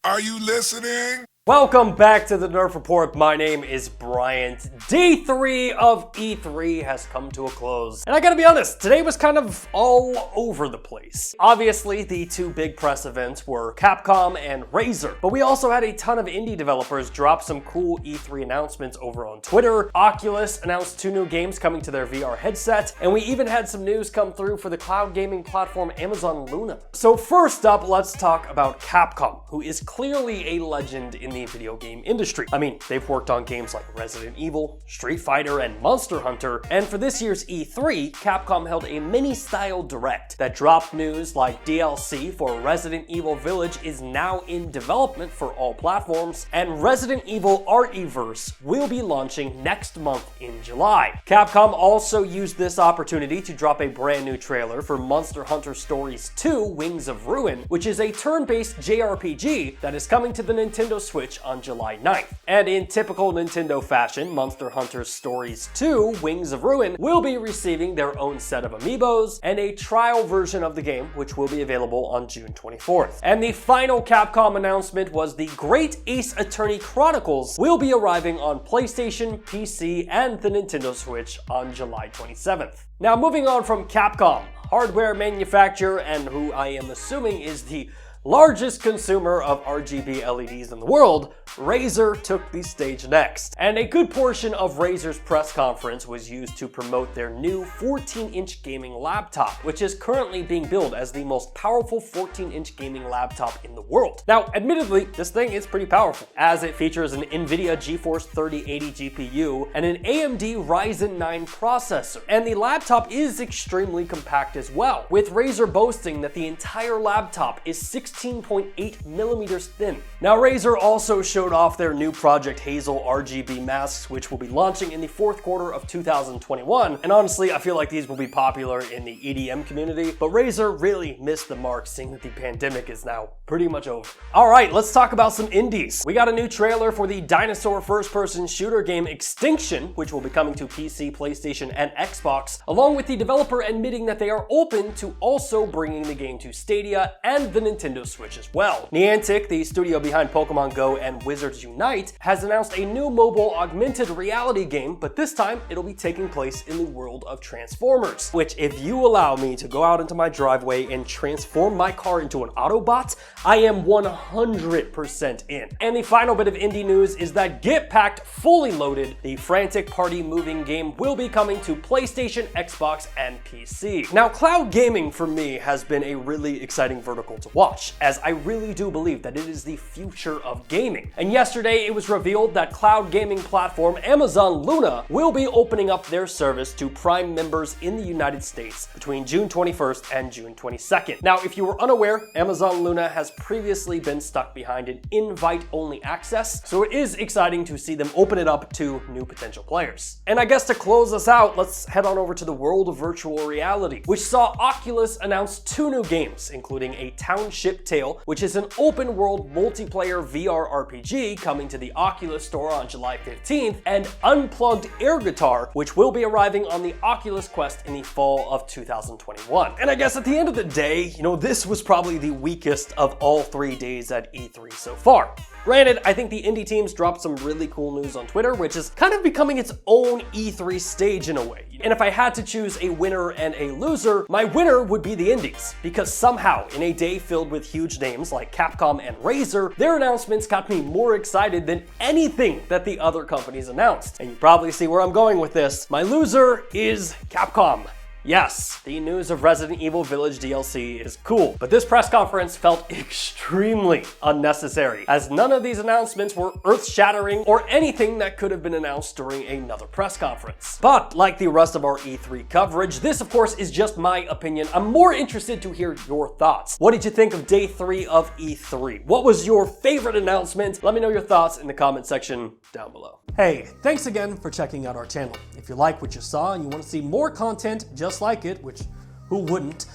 Are you listening? Welcome back to the Nerf Report. My name is Bryant. Day 3 of E3 has come to a close. And I gotta be honest, today was kind of all over the place. Obviously, the two big press events were Capcom and Razer. But we also had a ton of indie developers drop some cool E3 announcements over on Twitter. Oculus announced 2 new games coming to their VR headset. And we even had some news come through for the cloud gaming platform Amazon Luna. So first up, let's talk about Capcom, who is clearly a legend in the video game industry. I mean, they've worked on games like Resident Evil, Street Fighter, and Monster Hunter, and for this year's E3, Capcom held a mini-style direct that dropped news like DLC for Resident Evil Village is now in development for all platforms, and Resident Evil Artiverse will be launching next month in July. Capcom also used this opportunity to drop a brand new trailer for Monster Hunter Stories 2 Wings of Ruin, which is a turn-based JRPG that is coming to the Nintendo Switch on July 9th. And in typical Nintendo fashion, Monster Hunter Stories 2 Wings of Ruin will be receiving their own set of amiibos and a trial version of the game, which will be available on June 24th. And the final Capcom announcement was the Great Ace Attorney Chronicles will be arriving on PlayStation, PC, and the Nintendo Switch on July 27th. Now, moving on from Capcom, hardware manufacturer and who I am assuming is the largest consumer of RGB LEDs in the world, Razer took the stage next. And a good portion of Razer's press conference was used to promote their new 14-inch gaming laptop, which is currently being billed as the most powerful 14-inch gaming laptop in the world. Now, admittedly, this thing is pretty powerful, as it features an NVIDIA GeForce 3080 GPU and an AMD Ryzen 9 processor. And the laptop is extremely compact as well, with Razer boasting that the entire laptop is 16.8 millimeters thin. Now, Razer also showed off their new Project Hazel RGB masks, which will be launching in the fourth quarter of 2021. And honestly, I feel like these will be popular in the EDM community, but Razer really missed the mark, seeing that the pandemic is now pretty much over. All right, let's talk about some indies. We got a new trailer for the dinosaur first-person shooter game Extinction, which will be coming to PC, PlayStation, and Xbox, along with the developer admitting that they are open to also bringing the game to Stadia and the Nintendo Switch as well. Niantic, the studio behind Pokemon Go and Wizards Unite, has announced a new mobile augmented reality game, but this time it'll be taking place in the world of Transformers, which, if you allow me to go out into my driveway and transform my car into an Autobot, I am 100% in. And the final bit of indie news is that Get Packed Fully Loaded, the frantic party moving game, will be coming to PlayStation, Xbox, and PC. Now, cloud gaming for me has been a really exciting vertical to watch, as I really do believe that it is the future of gaming. And yesterday it was revealed that cloud gaming platform Amazon Luna will be opening up their service to Prime members in the United States between June 21st and June 22nd. Now, if you were unaware, Amazon Luna has previously been stuck behind an invite-only access, so it is exciting to see them open it up to new potential players. And I guess to close us out, let's head on over to the world of virtual reality, which saw Oculus announce 2 new games, including a Township Tale, which is an open-world multiplayer VR RPG coming to the Oculus store on July 15th, and Unplugged Air Guitar, which will be arriving on the Oculus Quest in the fall of 2021. And I guess at the end of the day, this was probably the weakest of all 3 days at E3 so far. Granted, I think the indie teams dropped some really cool news on Twitter, which is kind of becoming its own E3 stage in a way. And if I had to choose a winner and a loser, my winner would be the indies, because somehow, in a day filled with huge names like Capcom and Razer, their announcements got me more excited than anything that the other companies announced. And you probably see where I'm going with this. My loser is Capcom. Yes, the news of Resident Evil Village DLC is cool, but this press conference felt extremely unnecessary, as none of these announcements were earth-shattering or anything that could have been announced during another press conference. But like the rest of our E3 coverage, this of course is just my opinion. I'm more interested to hear your thoughts. What did you think of day 3 of E3? What was your favorite announcement? Let me know your thoughts in the comment section down below. Hey, thanks again for checking out our channel. If you like what you saw and you want to see more content just like it, which who wouldn't,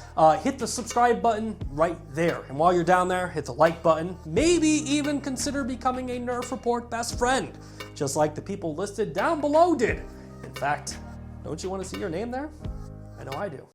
hit the subscribe button right there. And while you're down there, hit the like button. Maybe even consider becoming a Nerf Report best friend, just like the people listed down below did. In fact, don't you want to see your name there? I know I do.